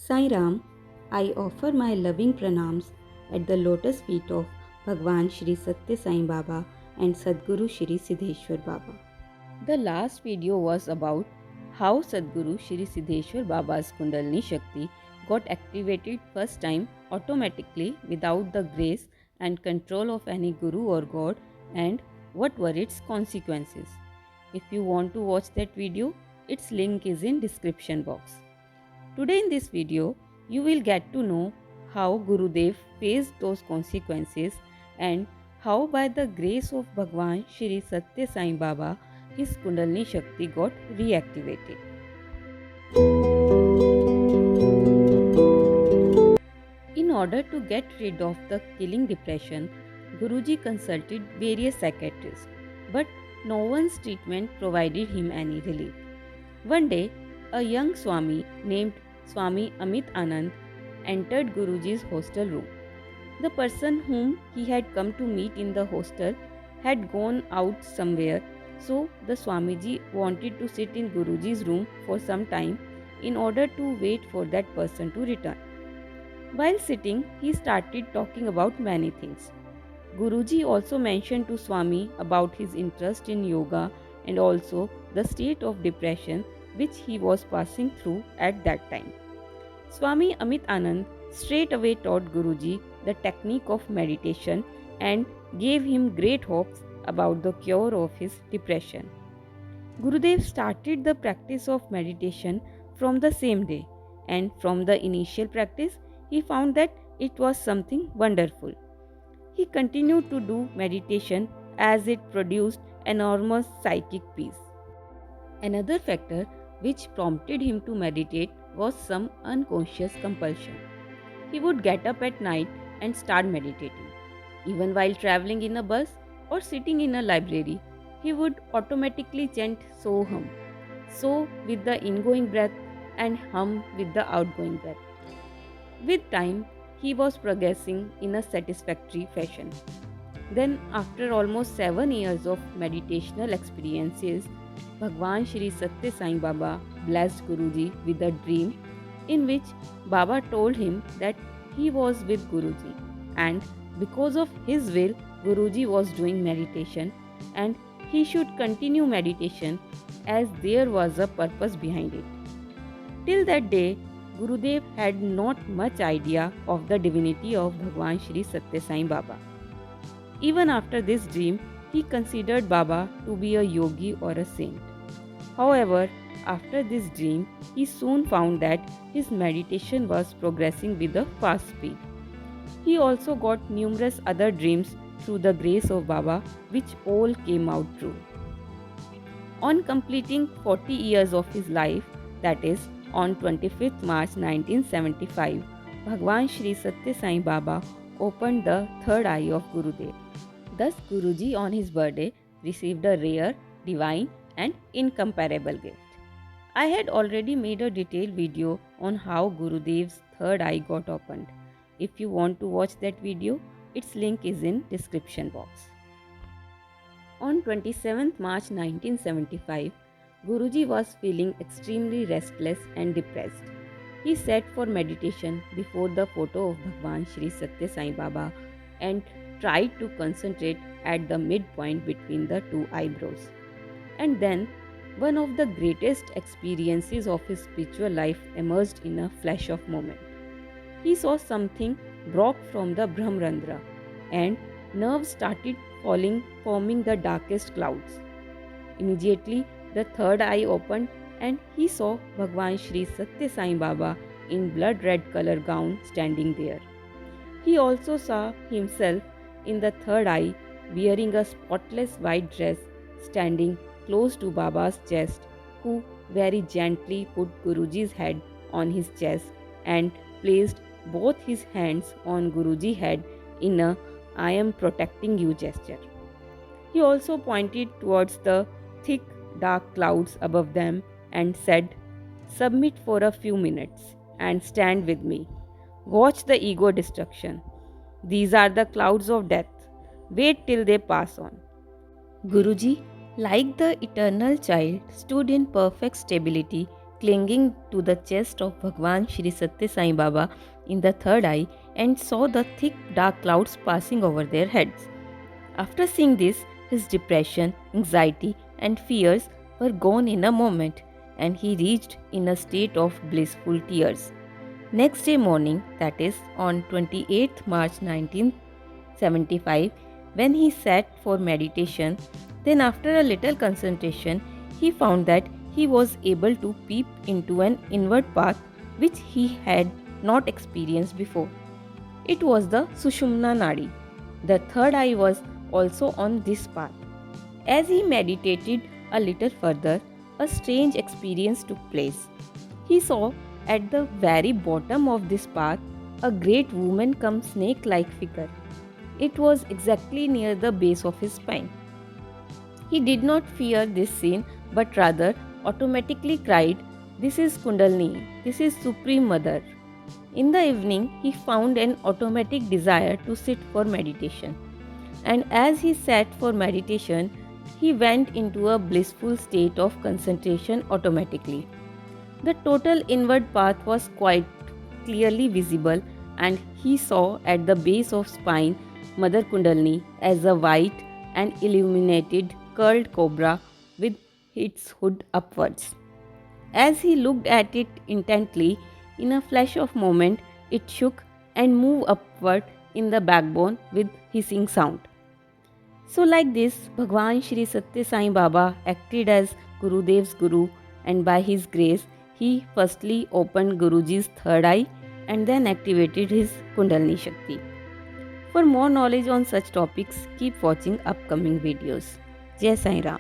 Sai Ram, I offer my loving pranams at the lotus feet of Bhagwan Shri Satya Sai Baba and Sadguru Shri Siddheshwar Baba. The last video was about how Sadguru Shri Siddheshwar Baba's Kundalini Shakti got activated first time automatically without the grace and control of any Guru or God, and what were its consequences. If you want to watch that video, its link is in description box. Today in this video, you will get to know how Gurudev faced those consequences and how by the grace of Bhagwan Shri Satya Sai Baba, his Kundalini Shakti got reactivated. In order to get rid of the killing depression, Guruji consulted various psychiatrists, but no one's treatment provided him any relief. One day, a young Swami named Swami Amit Anand entered Guruji's hostel room. The person whom he had come to meet in the hostel had gone out somewhere, so the Swamiji wanted to sit in Guruji's room for some time in order to wait for that person to return. While sitting, he started talking about many things. Guruji also mentioned to Swami about his interest in yoga and also the state of depression which he was passing through at that time. Swami Amit Anand straight away taught Guruji the technique of meditation and gave him great hopes about the cure of his depression. Gurudev started the practice of meditation from the same day, and from the initial practice, he found that it was something wonderful. He continued to do meditation as it produced enormous psychic peace. Another factor which prompted him to meditate was some unconscious compulsion. He would get up at night and start meditating. Even while traveling in a bus or sitting in a library, he would automatically chant Soham, so with the ingoing breath and hum with the outgoing breath. With time, he was progressing in a satisfactory fashion. Then, after almost 7 years of meditational experiences, Bhagwan Shri Satya Sai Baba blessed Guruji with a dream in which Baba told him that he was with Guruji, and because of his will, Guruji was doing meditation and he should continue meditation as there was a purpose behind it. Till that day, Gurudev had not much idea of the divinity of Bhagwan Shri Satya Sai Baba. Even after this dream, he considered Baba to be a yogi or a saint. However, after this dream, he soon found that his meditation was progressing with a fast speed. He also got numerous other dreams through the grace of Baba, which all came out true. On completing 40 years of his life, that is, on 25th March 1975, Bhagwan Shri Satya Sai Baba opened the third eye of Gurudev. Thus, Guruji on his birthday received a rare, divine and incomparable gift. I had already made a detailed video on how Gurudev's third eye got opened. If you want to watch that video, its link is in description box. On 27th March 1975, Guruji was feeling extremely restless and depressed. He sat for meditation before the photo of Bhagwan Shri Satya Sai Baba and tried to concentrate at the midpoint between the two eyebrows. And then, one of the greatest experiences of his spiritual life emerged in a flash of moment. He saw something broke from the Brahmarandra, and nerves started falling, forming the darkest clouds. Immediately, the third eye opened and he saw Bhagwan Shri Satya Sai Baba in blood red color gown standing there. He also saw himself in the third eye wearing a spotless white dress standing close to Baba's chest, who very gently put Guruji's head on his chest and placed both his hands on Guruji's head in a "I am protecting you" gesture. He also pointed towards the thick dark clouds above them and said, "Submit for a few minutes and stand with me. Watch the ego destruction. These are the clouds of death. Wait till they pass on." Guruji, like the eternal child, stood in perfect stability, clinging to the chest of Bhagwan Shri Satya Sai Baba in the third eye and saw the thick dark clouds passing over their heads. After seeing this, his depression, anxiety, and fears were gone in a moment, and he reached in a state of blissful tears. Next day morning, that is on 28th March 1975, when he sat for meditation, then after a little concentration, he found that he was able to peep into an inward path which he had not experienced before. It was the Sushumna Nadi. The third eye was also on this path. As he meditated a little further, a strange experience took place. He saw at the very bottom of this path a great woman come snake-like figure. It was exactly near the base of his spine. He did not fear this scene but rather automatically cried, "This is Kundalini, this is Supreme Mother." In the evening, he found an automatic desire to sit for meditation. And as he sat for meditation, he went into a blissful state of concentration automatically. The total inward path was quite clearly visible, and he saw at the base of spine Mother Kundalini as a white and illuminated curled cobra with its hood upwards. As he looked at it intently, in a flash of moment, it shook and moved upward in the backbone with hissing sound. So like this, Bhagwan Shri Satya Sai Baba acted as Gurudev's Guru, and by his grace, he firstly opened Guruji's third eye and then activated his Kundalini Shakti. For more knowledge on such topics, keep watching upcoming videos. Jai Sai Ram.